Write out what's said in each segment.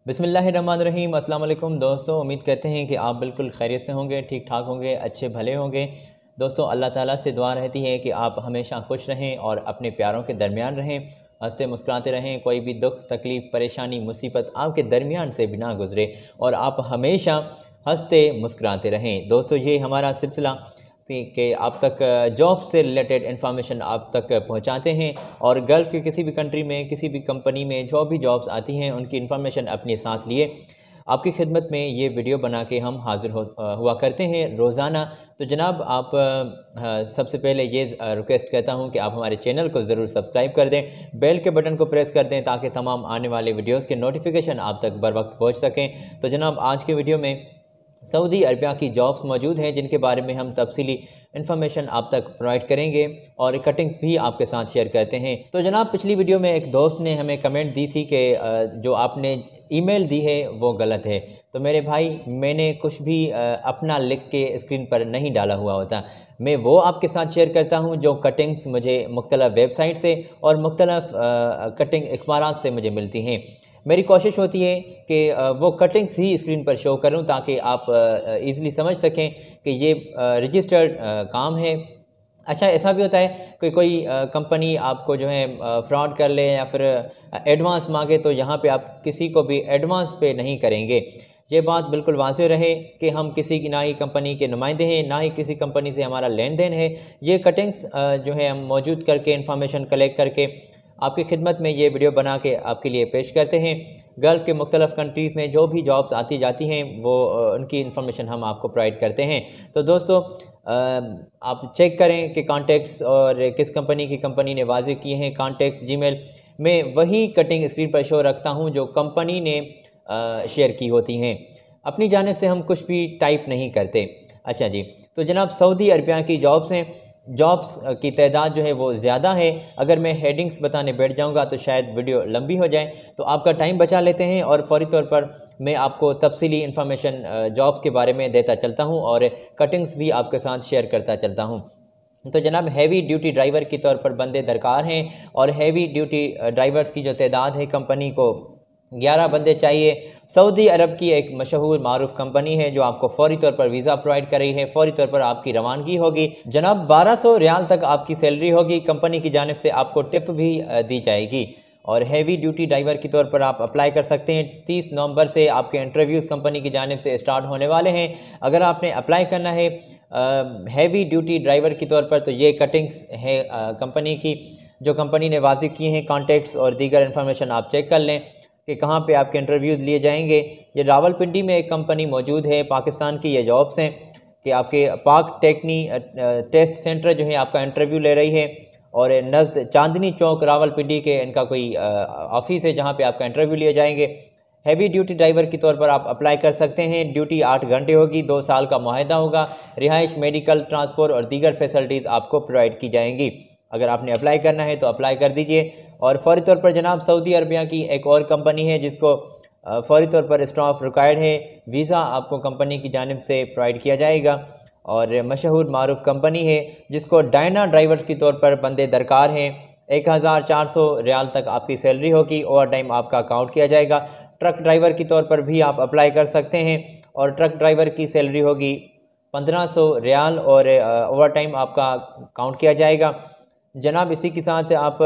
बिस्मिल्लाहिर्रहमानिर्रहीम। अस्सलाम वालेकुम दोस्तों, उम्मीद करते हैं कि आप बिल्कुल खैरियत से होंगे, ठीक ठाक होंगे, अच्छे भले होंगे। दोस्तों अल्लाह ताला से दुआ रहती है कि आप हमेशा खुश रहें और अपने प्यारों के दरमियान रहें, हंसते मुस्कुराते रहें। कोई भी दुख तकलीफ़ परेशानी मुसीबत आपके दरमियान से भी ना गुज़रे और आप हमेशा हंसते मुस्कुराते रहें। दोस्तों ये हमारा सिलसिला कि आप तक जॉब से रिलेटेड इन्फॉर्मेशन आप तक पहुंचाते हैं और गल्फ़ के किसी भी कंट्री में किसी भी कंपनी में जो भी जॉब्स आती हैं उनकी इन्फॉर्मेशन अपने साथ लिए आपकी खिदमत में ये वीडियो बना के हम हाज़िर हुआ करते हैं रोज़ाना। तो जनाब आप सबसे पहले ये रिक्वेस्ट करता हूँ कि आप हमारे चैनल को ज़रूर सब्सक्राइब कर दें, बेल के बटन को प्रेस कर दें ताकि तमाम आने वाले वीडियोज़ के नोटिफिकेशन आप तक बर वक्त पहुँच सकें। तो जनाब आज के वीडियो में सऊदी अरबिया की जॉब्स मौजूद हैं जिनके बारे में हम तफसीली इन्फॉर्मेशन आप तक प्रोवाइड करेंगे और कटिंग्स भी आपके साथ शेयर करते हैं। तो जनाब पिछली वीडियो में एक दोस्त ने हमें कमेंट दी थी कि जो आपने ईमेल दी है वो गलत है। तो मेरे भाई मैंने कुछ भी अपना लिख के स्क्रीन पर नहीं डाला हुआ होता, मैं वो आपके साथ शेयर करता हूँ जो कटिंग्स मुझे मुख्तलिफ़ वेबसाइट से और मुख्तलिफ़ कटिंग अखबारात से मुझे मिलती हैं। मेरी कोशिश होती है कि वो कटिंग्स ही स्क्रीन पर शो करूं ताकि आप इजीली समझ सकें कि ये रजिस्टर्ड काम है। अच्छा ऐसा भी होता है कि कोई कंपनी आपको जो है फ्रॉड कर ले या फिर एडवांस मांगे, तो यहाँ पे आप किसी को भी एडवांस पे नहीं करेंगे। ये बात बिल्कुल वाज़ेह रहे कि हम किसी की ना ही कंपनी के नुमाइंदे हैं ना ही किसी कंपनी से हमारा लेन देन है। ये कटिंग्स जो है हम मौजूद करके इंफॉर्मेशन कलेक्ट करके आपकी खिदमत में ये वीडियो बना के आपके लिए पेश करते हैं। गल्फ़ के मुख्तलिफ़ कंट्रीज़ में जो भी जॉब्स आती जाती हैं वो उनकी इन्फॉर्मेशन हम आपको प्रोवाइड करते हैं। तो दोस्तों आप चेक करें कि कॉन्टैक्ट्स और किस कंपनी ने वाज़ेह किए हैं। कॉन्टैक्ट्स जीमेल में वही कटिंग स्क्रीन पर शो रखता हूँ जो कंपनी ने शेयर की होती हैं, अपनी जानिब से हम कुछ भी टाइप नहीं करते। अच्छा जी, तो जनाब सऊदी अरबिया की जॉब्स हैं, जॉब्स की तादाद जो है वो ज़्यादा है। अगर मैं हेडिंग्स बताने बैठ जाऊंगा तो शायद वीडियो लंबी हो जाए, तो आपका टाइम बचा लेते हैं और फौरी तौर पर मैं आपको तफसीली इन्फॉर्मेशन जॉब्स के बारे में देता चलता हूं और कटिंग्स भी आपके साथ शेयर करता चलता हूं। तो जनाब हैवी ड्यूटी ड्राइवर के तौर पर बंदे दरकार हैं और हैवी ड्यूटी ड्राइवर्स की जो तादाद है कंपनी को 11 बंदे चाहिए। सऊदी अरब की एक मशहूर मारूफ कंपनी है जो आपको फौरी तौर पर वीज़ा प्रोवाइड कर रही है, फौरी तौर पर आपकी रवानगी होगी। जनाब 1200 रियाल तक आपकी सैलरी होगी, कंपनी की जानिब से आपको टिप भी दी जाएगी और हैवी ड्यूटी ड्राइवर के तौर पर आप अप्लाई कर सकते हैं। 30 नवंबर से आपके इंटरव्यूज़ कंपनी की जानिब से स्टार्ट होने वाले हैं। अगर आपने अप्लाई करना है हैवी ड्यूटी ड्राइवर के तौर पर तो ये कटिंग्स है कंपनी की जो कंपनी ने वाज़ेह किए हैं। कॉन्टैक्ट्स और दीगर इन्फॉर्मेशन आप चेक कर लें कि कहाँ पे आपके इंटरव्यूज़ लिए जाएंगे। ये रावलपिंडी में एक कंपनी मौजूद है, पाकिस्तान की ये जॉब्स हैं कि आपके पाक टेस्ट सेंटर जो है आपका इंटरव्यू ले रही है और नज़द चांदनी चौक रावलपिंडी के इनका कोई ऑफिस है जहाँ पे आपका इंटरव्यू लिए जाएंगे। हैवी ड्यूटी ड्राइवर के तौर पर आप अप्लाई कर सकते हैं। ड्यूटी 8 घंटे होगी, 2 साल का मुआहदा होगा। रिहाइश मेडिकल ट्रांसपोर्ट और दीगर फैसिलिटीज़ आपको प्रोवाइड की जाएंगी। अगर आपने अप्लाई करना है तो अप्लाई कर दीजिए। और फौरी तौर पर जनाब सऊदी अरबिया की एक और कंपनी है जिसको फौरी तौर पर स्टाफ रिक्वायर्ड है, वीज़ा आपको कंपनी की जानिब से प्रोवाइड किया जाएगा और मशहूर मारूफ कंपनी है जिसको डायना ड्राइवर के तौर पर बंदे दरकार हैं। 1400 रियाल तक आपकी सैलरी होगी, ओवर टाइम आपका काउंट किया जाएगा। ट्रक ड्राइवर के तौर पर भी आप अप्लाई कर सकते हैं और ट्रक ड्राइवर की सैलरी होगी 1500 रियाल और ओवर टाइम आपका काउंट किया जाएगा। जनाब इसी के साथ आप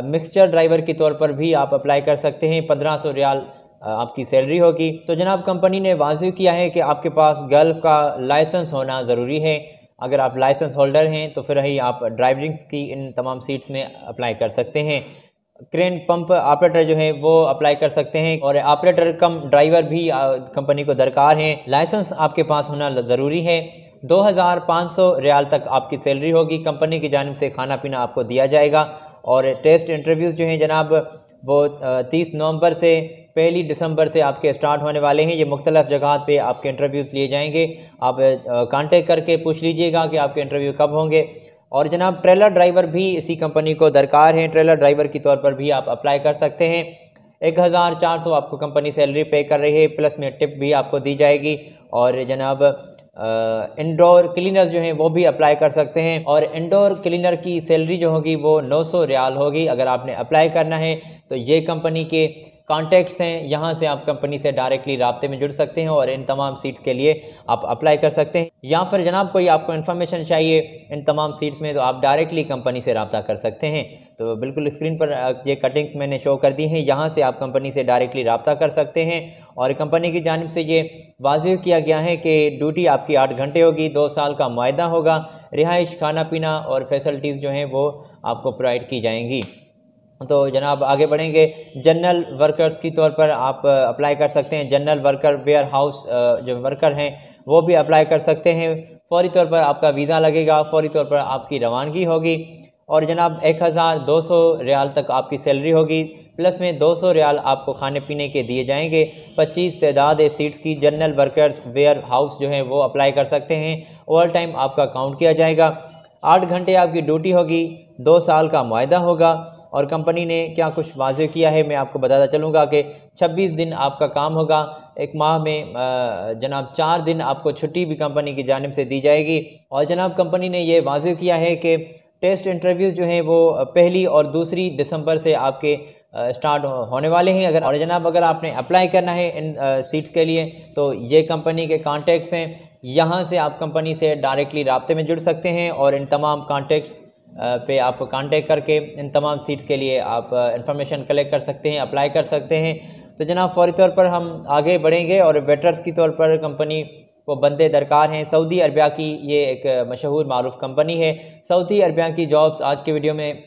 मिक्सचर ड्राइवर के तौर पर भी आप अप्लाई कर सकते हैं, 1500 रियाल आपकी सैलरी होगी। तो जनाब कंपनी ने वाज़ेह किया है कि आपके पास गल्फ़ का लाइसेंस होना ज़रूरी है। अगर आप लाइसेंस होल्डर हैं तो फिर ही आप ड्राइविंग्स की इन तमाम सीट्स में अप्लाई कर सकते हैं। क्रेन पंप ऑपरेटर जो है वो अप्लाई कर सकते हैं और ऑपरेटर कम ड्राइवर भी कंपनी को दरकार हैं। लाइसेंस आपके पास होना ज़रूरी है। 2500 रियाल तक आपकी सैलरी होगी, कंपनी की जानिब से खाना पीना आपको दिया जाएगा और टेस्ट इंटरव्यूज़ जो हैं जनाब वो 30 नवंबर से 1 दिसंबर से आपके स्टार्ट होने वाले हैं। ये मुख्तलिफ़ जगह पे आपके इंटरव्यूज़ लिए जाएंगे। आप कांटेक्ट करके पूछ लीजिएगा कि आपके इंटरव्यू कब होंगे। और जनाब ट्रेलर ड्राइवर भी इसी कंपनी को दरकार है, ट्रेलर ड्राइवर के तौर पर भी आप अप्लाई कर सकते हैं। 1400 आपको कंपनी सैलरी पे कर रही है, प्लस में टिप भी आपको दी जाएगी। और जनाब इंडोर क्लीनर्स जो हैं वो भी अप्लाई कर सकते हैं और इंडोर क्लीनर की सैलरी जो होगी वो 900 रियाल होगी। अगर आपने अप्लाई करना है तो ये कंपनी के कॉन्टैक्ट्स हैं, यहाँ से आप कंपनी से डायरेक्टली राब्ते में जुड़ सकते हैं और इन तमाम सीट्स के लिए आप अप्लाई कर सकते हैं। या फिर जनाब कोई आपको इन्फॉर्मेशन चाहिए इन तमाम सीट्स में तो आप डायरेक्टली कंपनी से रब्ता कर सकते हैं। तो बिल्कुल स्क्रीन पर ये कटिंग्स मैंने शो कर दी हैं, यहाँ से आप कंपनी से डायरेक्टली रब्ता कर सकते हैं। और कंपनी की जानिब से ये वाज़ेह किया गया है कि ड्यूटी आपकी 8 घंटे होगी, 2 साल का मुआहदा होगा, रिहाइश, खाना पीना और फैसिलिटीज़ जो हैं वो आपको प्रोवाइड की जाएंगी। तो जनाब आगे बढ़ेंगे। जनरल वर्कर्स की तौर पर आप अप्लाई कर सकते हैं। जनरल वर्कर, वेयर हाउस जो वर्कर हैं वो भी अप्लाई कर सकते हैं। फ़ौरी तौर पर आपका वीज़ा लगेगा, फ़ौरी तौर पर आपकी रवानगी होगी और जनाब 1200 रियाल तक आपकी सैलरी होगी, प्लस में 200 रियाल आपको खाने पीने के दिए जाएंगे। 25 तादाद सीट्स की जनरल वर्कर्स वेयर हाउस जो हैं वो अप्लाई कर सकते हैं। ओवर टाइम आपका काउंट किया जाएगा। 8 घंटे आपकी ड्यूटी होगी, 2 साल का मुआहदा होगा। और कंपनी ने क्या कुछ वाज़ेह किया है मैं आपको बताता चलूँगा कि 26 दिन आपका काम होगा। एक माह में जनाब 4 दिन आपको छुट्टी भी कंपनी की जानिब से दी जाएगी। और जनाब कंपनी ने ये वाज़ेह किया है कि टेस्ट इंटरव्यूज़ जो हैं वो 1 और 2 दिसंबर से आपके स्टार्ट होने वाले हैं। और जनाब अगर आपने अप्लाई करना है इन सीट्स के लिए तो ये कंपनी के कॉन्टैक्ट्स हैं, यहाँ से आप कंपनी से डायरेक्टली राब्ते में जुड़ सकते हैं और इन तमाम कॉन्टैक्ट्स पे आप कांटेक्ट करके इन तमाम सीट्स के लिए आप इंफॉर्मेशन कलेक्ट कर सकते हैं, अप्लाई कर सकते हैं। तो जनाब फ़ौरी तौर पर हम आगे बढ़ेंगे और वेटर्स की तौर पर कंपनी को बंदे दरकार हैं। सऊदी अरबिया की ये एक मशहूर मारूफ कंपनी है। सऊदी अरबिया की जॉब्स आज के वीडियो में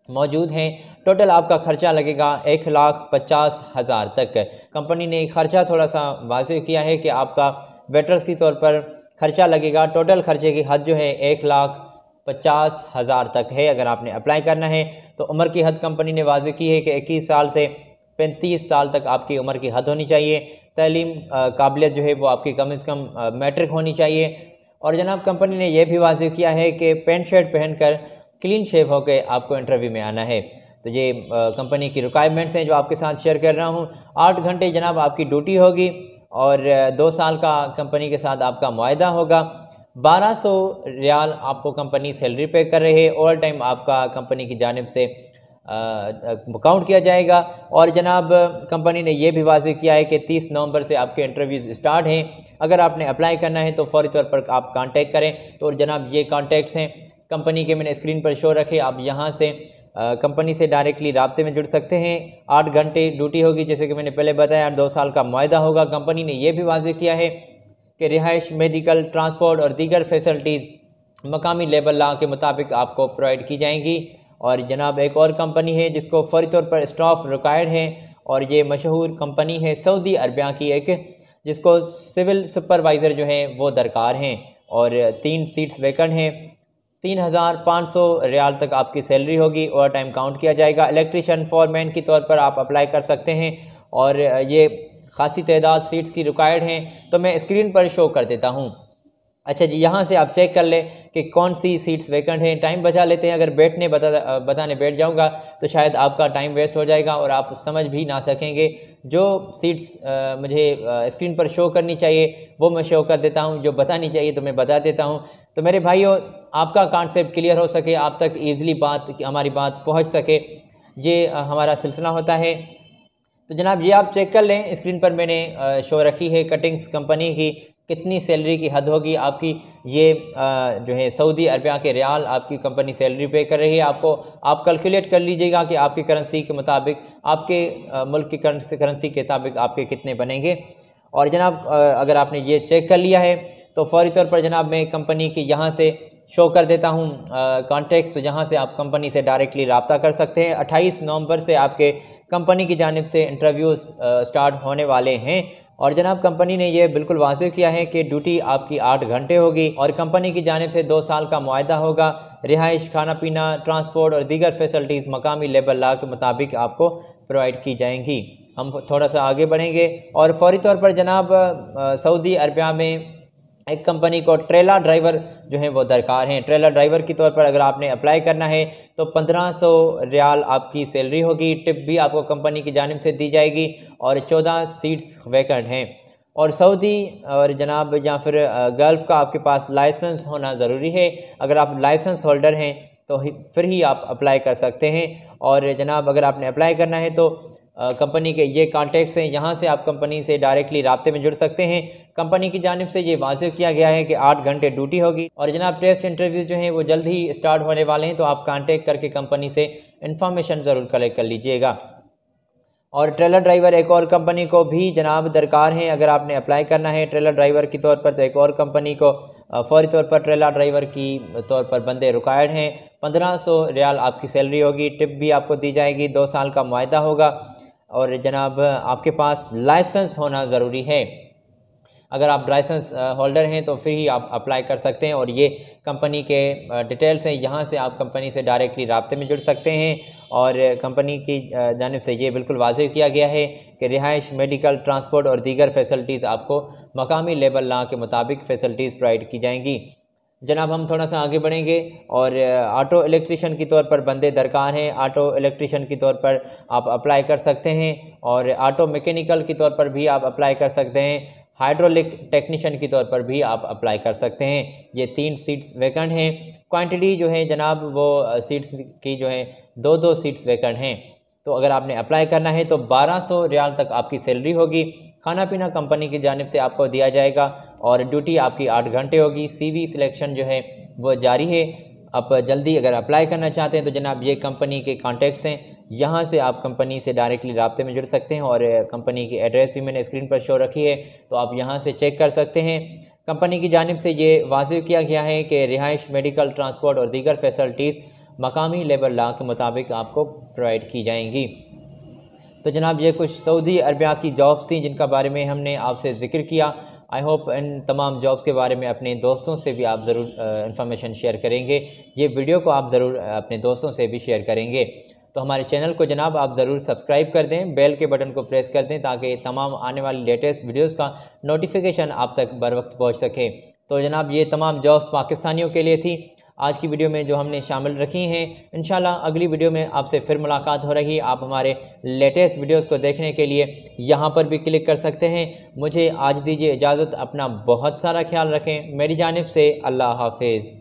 मौजूद हैं। टोटल आपका ख़र्चा लगेगा 1,50,000 तक। कंपनी ने ख़र्चा थोड़ा सा वाज़ेह किया है कि आपका वेटर्स की तौर पर ख़र्चा लगेगा। टोटल ख़र्चे की हद जो है 1,50,000 तक है अगर आपने अप्लाई करना है। तो उम्र की हद कंपनी ने वाज़ेह की है कि 21 साल से 35 साल तक आपकी उम्र की हद होनी चाहिए। तालीम काबिलियत जो है वो आपकी कम से कम मैट्रिक होनी चाहिए। और जनाब कंपनी ने यह भी वाज़ेह किया है कि पैंट शर्ट पहनकर क्लीन शेव होकर आपको इंटरव्यू में आना है। तो ये कंपनी की रिक्वायरमेंट्स हैं जो आपके साथ शेयर कर रहा हूँ। 8 घंटे जनाब आपकी ड्यूटी होगी और 2 साल का कंपनी के साथ आपका मुआहदा होगा। 1200 रियाल आपको कंपनी सैलरी पे कर रही है। ओवर टाइम आपका कंपनी की जानिब से काउंट किया जाएगा। और जनाब कंपनी ने यह भी वाज़ेह किया है कि 30 नवंबर से आपके इंटरव्यूज़ स्टार्ट हैं। अगर आपने अप्लाई करना है तो फ़ौरी तौर पर आप कांटेक्ट करें। तो जनाब ये कॉन्टैक्ट्स हैं कंपनी के, मैंने स्क्रीन पर शो रखे। आप यहाँ से कंपनी से डायरेक्टली राब्ते में जुड़ सकते हैं। 8 घंटे ड्यूटी होगी जैसे कि मैंने पहले बताया, 2 साल का मुआहदा होगा। कंपनी ने यह भी वाज़ेह किया है कि रिहाइश, मेडिकल, ट्रांसपोर्ट और दीगर फैसिलिटीज़ मकामी लेबर लॉ के मुताबिक आपको प्रोवाइड की जाएंगी। और जनाब एक और कंपनी है जिसको फ़ौरी तौर पर स्टाफ रिक्वायर्ड है और ये मशहूर कंपनी है सऊदी अरबिया की एक, जिसको सिविल सुपरवाइज़र जो हैं वो दरकार हैं और 3 सीट्स वैकेंट हैं। 3,500 रियाल तक आपकी सैलरी होगी, ओवर टाइम काउंट किया जाएगा। इलेक्ट्रीशियन, फॉरमैन की तौर पर आप अप्लाई कर सकते हैं और ये खासी तादाद सीट्स की रिक्वायर्ड हैं। तो मैं स्क्रीन पर शो कर देता हूँ। अच्छा जी, यहाँ से आप चेक कर लें कि कौन सी सीट्स वैकेंट हैं। टाइम बचा लेते हैं, अगर बताने बैठ जाऊँगा तो शायद आपका टाइम वेस्ट हो जाएगा और आप समझ भी ना सकेंगे। जो सीट्स मुझे स्क्रीन पर शो करनी चाहिए वो मैं शो कर देता हूँ, जो बतानी चाहिए तो मैं बता देता हूँ। तो मेरे भाइयों, आपका कॉन्सेप्ट क्लियर हो सके, आप तक ईज़िली हमारी बात पहुँच सके, ये हमारा सिलसिला होता है। तो जनाब ये आप चेक कर लें, स्क्रीन पर मैंने शो रखी है कटिंग्स कंपनी की, कितनी सैलरी की हद होगी आपकी। ये जो है सऊदी अरबिया के रियाल आपकी कंपनी सैलरी पे कर रही है आपको। आप कैलकुलेट कर लीजिएगा कि आपकी करेंसी के मुताबिक, आपके मुल्क की करेंसी के मुताबिक आपके कितने बनेंगे। और जनाब अगर आपने ये चेक कर लिया है तो फ़ौरी तौर पर जनाब मैं कंपनी की यहाँ से शो कर देता हूँ कॉन्टैक्ट्स। तो यहाँ से आप कंपनी से डायरेक्टली रब्ता कर सकते हैं। 28 नवंबर से आपके कंपनी की जानिब से इंटरव्यूज़ स्टार्ट होने वाले हैं। और जनाब कंपनी ने यह बिल्कुल वाज़ेह किया है कि ड्यूटी आपकी 8 घंटे होगी और कंपनी की जानिब से 2 साल का मुआहदा होगा। रिहाइश, खाना पीना, ट्रांसपोर्ट और दीगर फैसिलिटीज़ मकामी लेबर लॉ के मुताबिक आपको प्रोवाइड की जाएंगी। हम थोड़ा सा आगे बढ़ेंगे और फ़ौरी तौर पर जनाब सऊदी अरबिया में एक कंपनी को ट्रेलर ड्राइवर जो हैं वो दरकार हैं। ट्रेलर ड्राइवर की तौर पर अगर आपने अप्लाई करना है तो 1500 रियाल आपकी सैलरी होगी। टिप भी आपको कंपनी की जानिब से दी जाएगी और 14 सीट्स वैकेंट हैं। और सऊदी और जनाब या फिर गल्फ़ का आपके पास लाइसेंस होना ज़रूरी है। अगर आप लाइसेंस होल्डर हैं तो फिर ही आप अप्लाई कर सकते हैं। और जनाब अगर आपने अप्लाई करना है तो कंपनी के ये कॉन्टैक्ट्स हैं, यहाँ से आप कंपनी से डायरेक्टली राब्ते में जुड़ सकते हैं। कंपनी की जानिब से ये वाज़ेह किया गया है कि 8 घंटे ड्यूटी होगी और जनाब टेस्ट इंटरव्यूज़ जो हैं वो जल्द ही स्टार्ट होने वाले हैं, तो आप कांटेक्ट करके कंपनी से इन्फॉर्मेशन ज़रूर कलेक्ट कर लीजिएगा। और ट्रेलर ड्राइवर एक और कंपनी को भी जनाब दरकार है, अगर आपने अप्लाई करना है ट्रेलर ड्राइवर के तौर पर, तो एक और कंपनी को फौरी तौर पर ट्रेलर ड्राइवर की तौर पर बंदे रिक्वायर्ड हैं। 1500 रियाल आपकी सैलरी होगी, टिप भी आपको दी जाएगी, 2 साल का मुआहदा होगा और जनाब आपके पास लाइसेंस होना ज़रूरी है। अगर आप लाइसेंस होल्डर हैं तो फिर ही आप अप्लाई कर सकते हैं। और ये कंपनी के डिटेल्स हैं, यहाँ से आप कंपनी से डायरेक्टली राब्ते में जुड़ सकते हैं। और कंपनी की जानिब से ये बिल्कुल वाज़ेह किया गया है कि रिहाइश, मेडिकल, ट्रांसपोर्ट और दीगर फैसिलिटीज़ आपको मकामी लेबर लॉ के मुताबिक फ़ैसिलिटीज़ प्रोवाइड की जाएंगी। जनाब हम थोड़ा सा आगे बढ़ेंगे और ऑटो इलेक्ट्रीशियन की तौर पर बंदे दरकार हैं। ऑटो इलेक्ट्रीशियन की तौर पर आप अप्लाई कर सकते हैं और ऑटो मैकेनिकल की तौर पर भी आप अप्लाई कर सकते हैं। हाइड्रोलिक टेक्नीशियन की तौर पर भी आप अप्लाई कर सकते हैं। ये 3 सीट्स वैकेंट हैं। क्वांटिटी जो है जनाब वो सीट्स की जो है 2-2 सीट्स वैकेंट हैं। तो अगर आपने अप्लाई करना है तो 1200 रियाल तक आपकी सैलरी होगी। खाना पीना कंपनी की जानिब से आपको दिया जाएगा और ड्यूटी आपकी 8 घंटे होगी। CV सिलेक्शन जो है वो जारी है। आप जल्दी अगर अप्लाई करना चाहते हैं तो जनाब ये कंपनी के कॉन्टैक्ट्स हैं, यहाँ से आप कंपनी से डायरेक्टली राब्ते में जुड़ सकते हैं। और कंपनी की एड्रेस भी मैंने स्क्रीन पर शो रखी है, तो आप यहाँ से चेक कर सकते हैं। कंपनी की जानिब से ये वाज़ेह किया गया है कि रिहाइश, मेडिकल, ट्रांसपोर्ट और दीगर फैसिलिटीज़ मकामी लेबर लॉ के मुताबिक आपको प्रोवाइड की जाएंगी। तो जनाब ये कुछ सऊदी अरबिया की जॉब्स थी जिनका बारे में हमने आपसे ज़िक्र किया। आई होप इन तमाम जॉब्स के बारे में अपने दोस्तों से भी आप ज़रूर इन्फॉर्मेशन शेयर करेंगे। ये वीडियो को आप ज़रूर अपने दोस्तों से भी शेयर करेंगे। तो हमारे चैनल को जनाब आप ज़रूर सब्सक्राइब कर दें, बेल के बटन को प्रेस कर दें ताकि तमाम आने वाली लेटेस्ट वीडियोज़ का नोटिफिकेशन आप तक बर वक्त पहुँच सके। तो जनाब ये तमाम जॉब्स पाकिस्तानियों के लिए थी आज की वीडियो में जो हमने शामिल रखी हैं। इंशाल्लाह अगली वीडियो में आपसे फिर मुलाकात हो रही है। आप हमारे लेटेस्ट वीडियोस को देखने के लिए यहाँ पर भी क्लिक कर सकते हैं। मुझे आज दीजिए इजाज़त, अपना बहुत सारा ख्याल रखें। मेरी जानिब से अल्लाह हाफिज़।